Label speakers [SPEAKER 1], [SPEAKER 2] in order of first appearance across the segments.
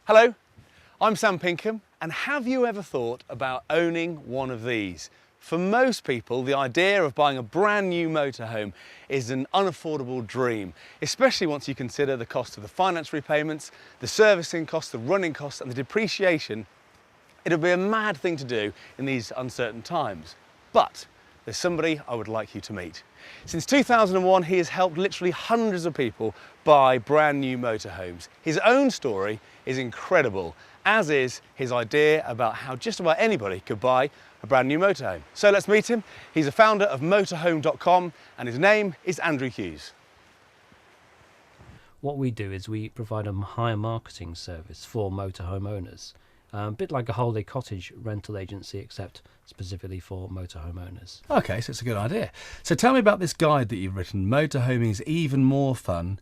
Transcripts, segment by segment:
[SPEAKER 1] Hello, I'm Sam Pinkham, and have you ever thought about owning one of these? For most people, the idea of buying a brand new motorhome is an unaffordable dream, especially once you consider the cost of the finance repayments, the servicing costs, the running costs and the depreciation. It'll be a mad thing to do in these uncertain times. But there's somebody I would like you to meet. Since 2001, he has helped literally hundreds of people buy brand new motorhomes. His own story is incredible, as is his idea about how just about anybody could buy a brand new motorhome. So let's meet him. He's a founder of MotorholmeFranchise.mp4 and his name is Andrew Hughes.
[SPEAKER 2] What we do is we provide a hire marketing service for motorhome owners. A bit like a holiday cottage rental agency, except specifically for motorhome owners.
[SPEAKER 1] Okay, so it's a good idea. So tell me about this guide that you've written, Motorhoming is even more fun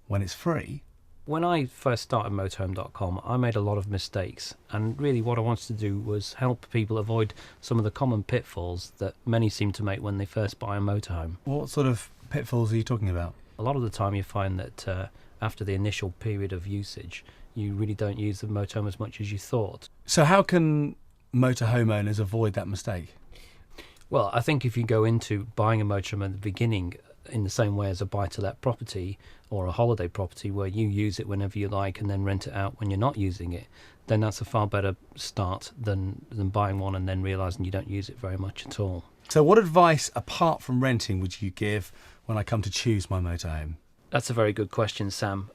[SPEAKER 1] when it's free.
[SPEAKER 2] When I first started motorhome.com, I made a lot of mistakes, and really what I wanted to do was help people avoid some of the common pitfalls that many seem to make when they first buy a motorhome.
[SPEAKER 1] What sort of pitfalls are you talking about?
[SPEAKER 2] A lot of the time you find that after the initial period of usage, you really don't use the motorhome as much as you thought.
[SPEAKER 1] So how can motorhome owners avoid that mistake?
[SPEAKER 2] Well, I think if you go into buying a motorhome at the beginning in the same way as a buy-to-let property or a holiday property where you use it whenever you like and then rent it out when you're not using it, then that's a far better start than buying one and then realising you don't use it very much at all.
[SPEAKER 1] So what advice, apart from renting, would you give when I come to choose my motorhome?
[SPEAKER 2] That's a very good question, Sam.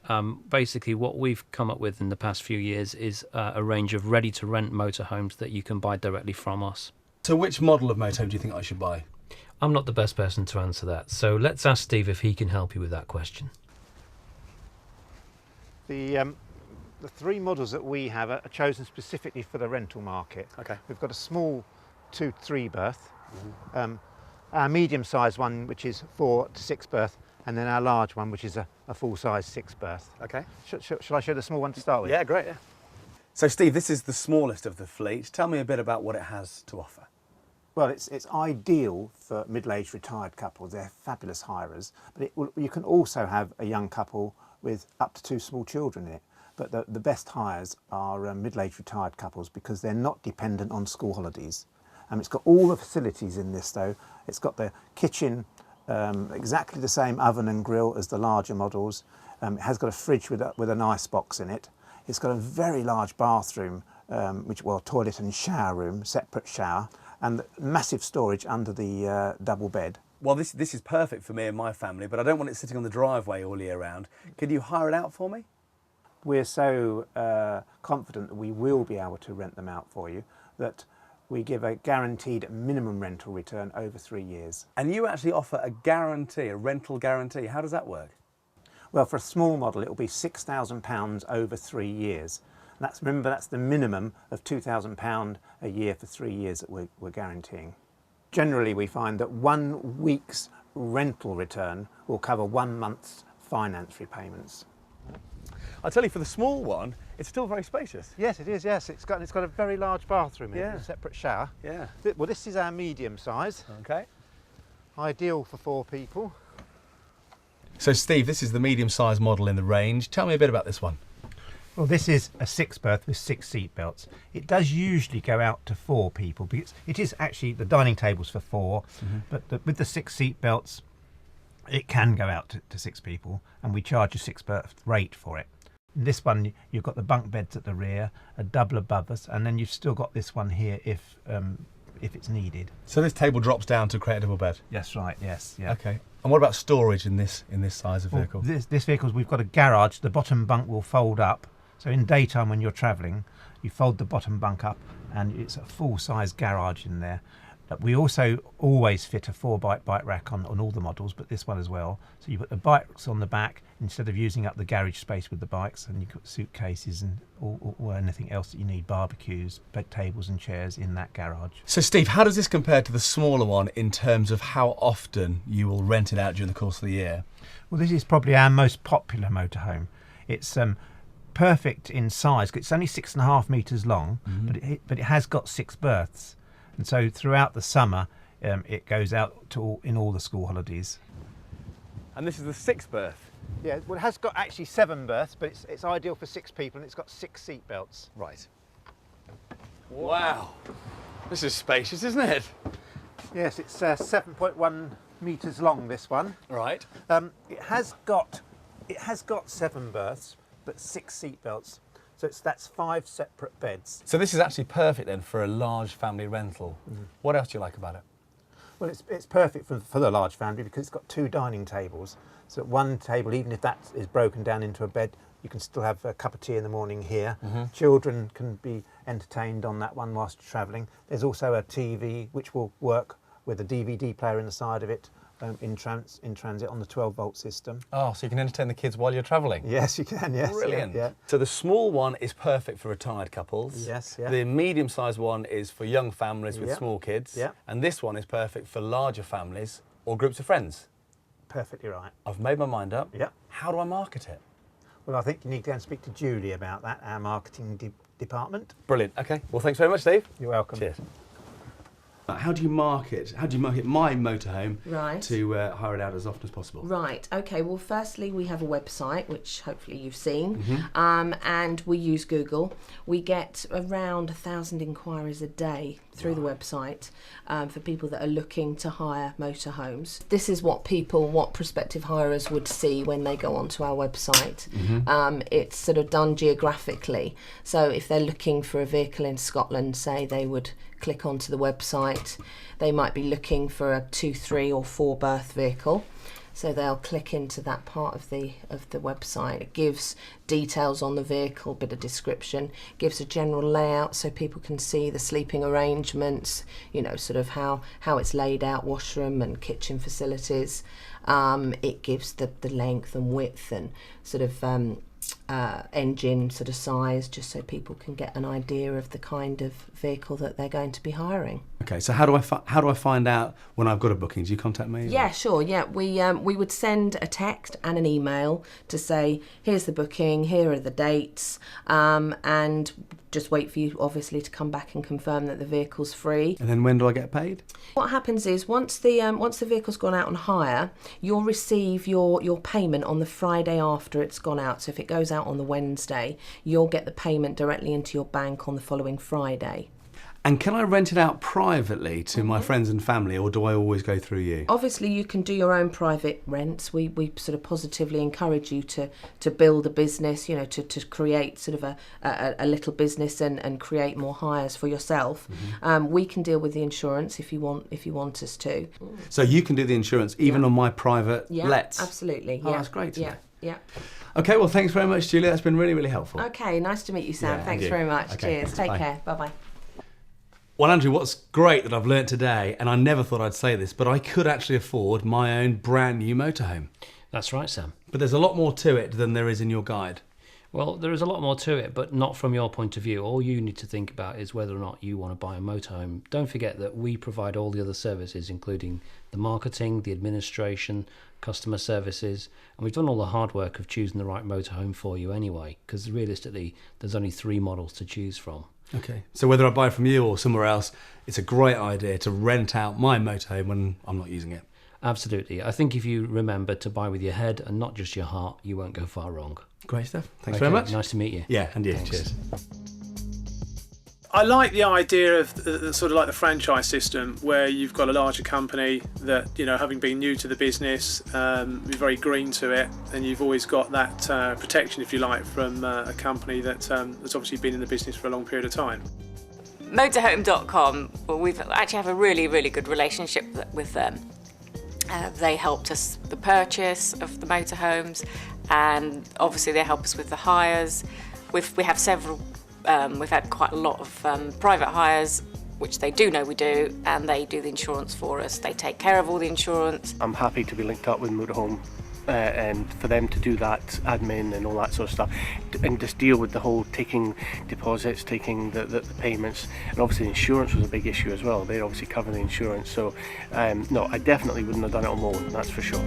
[SPEAKER 2] Basically, what we've come up with in the past few years is a range of ready-to-rent motorhomes that you can buy directly from us.
[SPEAKER 1] So which model of motorhome do you think I should buy?
[SPEAKER 2] I'm not the best person to answer that, so let's ask Steve if he can help you with that question.
[SPEAKER 3] The three models that we have are chosen specifically for the rental market.
[SPEAKER 1] Okay.
[SPEAKER 3] We've got a small 2 to 3 berth, our medium-sized one which is 4 to 6 berth, and then our large one which is a full-size 6 berth.
[SPEAKER 1] Okay.
[SPEAKER 3] Shall I show the small one to start with?
[SPEAKER 1] Yeah, great, yeah. So Steve, this is the smallest of the fleet. Tell me a bit about what it has to offer.
[SPEAKER 3] Well, it's ideal for middle-aged retired couples. They're fabulous hirers, but you can also have a young couple with up to 2 small children in it. But the best hires are middle-aged retired couples because they're not dependent on school holidays. It's got all the facilities in this though. It's got the kitchen, exactly the same oven and grill as the larger models. It has got a fridge with an ice box in it. It's got a very large bathroom, toilet and shower room, separate shower, and massive storage under the double bed.
[SPEAKER 1] Well, this is perfect for me and my family, but I don't want it sitting on the driveway all year round. Could you hire it out for me?
[SPEAKER 3] We're so confident that we will be able to rent them out for you that we give a guaranteed minimum rental return over 3 years.
[SPEAKER 1] And you actually offer a guarantee, a rental guarantee. How does that work?
[SPEAKER 3] Well, for a small model, it will be £6,000 over 3 years. And remember, that's the minimum of £2,000 a year for 3 years that we're guaranteeing. Generally, we find that 1 week's rental return will cover 1 month's finance repayments.
[SPEAKER 1] I tell you, for the small one, it's still very spacious.
[SPEAKER 3] Yes, it is. Yes, it's got a very large bathroom in it, with a separate shower.
[SPEAKER 1] Yeah.
[SPEAKER 3] Well, this is our medium size.
[SPEAKER 1] Okay.
[SPEAKER 3] Ideal for 4 people.
[SPEAKER 1] So, Steve, this is the medium-sized model in the range. Tell me a bit about this one.
[SPEAKER 3] Well, this is a 6 berth with 6 seat belts. It does usually go out to 4 people because it is actually the dining tables for 4, but with the 6 seat belts, it can go out to 6 people, and we charge a 6 berth rate for it. In this one, you've got the bunk beds at the rear, a double above us, and then you've still got this one here if it's needed.
[SPEAKER 1] So this table drops down to create a double bed?
[SPEAKER 3] That's right. Yes. Yeah.
[SPEAKER 1] Okay. And what about storage in this size of vehicle?
[SPEAKER 3] Well, this vehicle, we've got a garage. The bottom bunk will fold up. So in daytime when you're travelling, you fold the bottom bunk up and it's a full-size garage in there. We also always fit a 4-bike rack on all the models, but this one as well. So you put the bikes on the back instead of using up the garage space with the bikes, and you've got suitcases and or anything else that you need, barbecues, bed tables and chairs in that garage.
[SPEAKER 1] So Steve, how does this compare to the smaller one in terms of how often you will rent it out during the course of the year?
[SPEAKER 3] Well, this is probably our most popular motorhome. It's perfect in size. It's only 6.5 metres long, but it has got 6 berths. And so throughout the summer, it goes out in all the school holidays.
[SPEAKER 1] And this is the 6 berth.
[SPEAKER 3] Yeah, well, it has got actually 7 berths, but it's ideal for 6 people, and it's got 6 seat belts.
[SPEAKER 1] Right. Wow. This is spacious, isn't it?
[SPEAKER 3] Yes, it's 7.1 metres long, this one.
[SPEAKER 1] Right.
[SPEAKER 3] It has got 7 berths, but 6 seat belts. So that's 5 separate beds.
[SPEAKER 1] So this is actually perfect then for a large family rental. What else do you like about it?
[SPEAKER 3] Well, it's perfect for the large family because it's got 2 dining tables. So at one table, even if that is broken down into a bed, you can still have a cup of tea in the morning here. Children can be entertained on that one whilst travelling. There's also a TV which will work with a DVD player in the side of it in transit on the 12-volt system.
[SPEAKER 1] Oh, so you can entertain the kids while you're travelling?
[SPEAKER 3] Yes, you can, yes.
[SPEAKER 1] Brilliant.
[SPEAKER 3] Yeah.
[SPEAKER 1] So the small one is perfect for retired couples.
[SPEAKER 3] Yes, yeah.
[SPEAKER 1] The medium-sized one is for young families with small kids.
[SPEAKER 3] Yeah.
[SPEAKER 1] And this one is perfect for larger families or groups of friends.
[SPEAKER 3] Perfectly right.
[SPEAKER 1] I've made my mind up.
[SPEAKER 3] Yeah.
[SPEAKER 1] How do I market it?
[SPEAKER 3] Well, I think you need to go and speak to Julie about that, our marketing department.
[SPEAKER 1] Brilliant. Okay. Well, thanks very much, Steve.
[SPEAKER 3] You're welcome.
[SPEAKER 1] Cheers. How do you market my motorhome
[SPEAKER 4] Right.
[SPEAKER 1] to hire it out as often as possible?
[SPEAKER 4] Right, okay, well firstly we have a website which hopefully you've seen, and we use Google. We get around 1,000 inquiries a day through the website for people that are looking to hire motorhomes. This is what prospective hirers would see when they go onto our website. It's sort of done geographically, so if they're looking for a vehicle in Scotland, say, they would click onto the website. They might be looking for a 2, 3 or 4 berth vehicle, so they'll click into that part of the website. It gives details on the vehicle, bit of description, gives a general layout so people can see the sleeping arrangements, you know, sort of how it's laid out, washroom and kitchen facilities. It gives the length and width and sort of engine sort of size, just so people can get an idea of the kind of vehicle that they're going to be hiring.
[SPEAKER 1] Okay, so how do I find out when I've got a booking? Do you contact me?
[SPEAKER 4] Yeah, sure. Yeah, we would send a text and an email to say, here's the booking, here are the dates, and just wait for you obviously to come back and confirm that the vehicle's free.
[SPEAKER 1] And then when do I get paid?
[SPEAKER 4] What happens is once the vehicle's gone out on hire, you'll receive your payment on the Friday after it's gone out. So if it goes out on the Wednesday, you'll get the payment directly into your bank on the following Friday.
[SPEAKER 1] And can I rent it out privately to my friends and family, or do I always go through you?
[SPEAKER 4] Obviously, you can do your own private rents. We sort of positively encourage you to build a business, you know, to create sort of a little business and create more hires for yourself. We can deal with the insurance if you want us to.
[SPEAKER 1] So you can do the insurance even on my private
[SPEAKER 4] Yeah,
[SPEAKER 1] lets?
[SPEAKER 4] absolutely.
[SPEAKER 1] Oh,
[SPEAKER 4] Yeah.
[SPEAKER 1] that's great to know.
[SPEAKER 4] Yeah.
[SPEAKER 1] Okay, well, thanks very much, Julia. That's been really, really helpful.
[SPEAKER 4] Okay, nice to meet you, Sam.
[SPEAKER 1] Yeah,
[SPEAKER 4] Thanks
[SPEAKER 1] and you.
[SPEAKER 4] very much.
[SPEAKER 1] Okay,
[SPEAKER 4] Cheers. Take
[SPEAKER 1] bye.
[SPEAKER 4] care. Bye-bye.
[SPEAKER 1] Well, Andrew, what's great that I've learnt today, and I never thought I'd say this, but I could actually afford my own brand new motorhome.
[SPEAKER 2] That's right, Sam.
[SPEAKER 1] But there's a lot more to it than there is in your guide.
[SPEAKER 2] Well, there is a lot more to it, but not from your point of view. All you need to think about is whether or not you want to buy a motorhome. Don't forget that we provide all the other services, including the marketing, the administration, customer services, and we've done all the hard work of choosing the right motorhome for you anyway, because realistically, there's only 3 models to choose from.
[SPEAKER 1] Okay. So whether I buy from you or somewhere else, it's a great idea to rent out my motorhome when I'm not using it.
[SPEAKER 2] Absolutely. I think if you remember to buy with your head and not just your heart, you won't go far wrong.
[SPEAKER 1] Great stuff. Thanks
[SPEAKER 2] Okay,
[SPEAKER 1] very much.
[SPEAKER 2] Nice to meet you.
[SPEAKER 1] Yeah, and you.
[SPEAKER 2] Thanks.
[SPEAKER 1] Cheers.
[SPEAKER 5] I like the idea of the sort of like the franchise system, where you've got a larger company that, you know, having been new to the business, you're very green to it, and you've always got that protection, if you like, from a company that's obviously been in the business for a long period of time.
[SPEAKER 6] Motorhome.com, well, we've actually have a really, really good relationship with them. They helped us the purchase of the motorhomes, and obviously they help us with the hires. We have several. We've had quite a lot of private hires, which they do know we do, and they do the insurance for us. They take care of all the insurance.
[SPEAKER 7] I'm happy to be linked up with Motorhome and for them to do that admin and all that sort of stuff, and just deal with the whole taking deposits, taking the payments, and obviously insurance was a big issue as well. They obviously cover the insurance, so no, I definitely wouldn't have done it alone, that's for sure.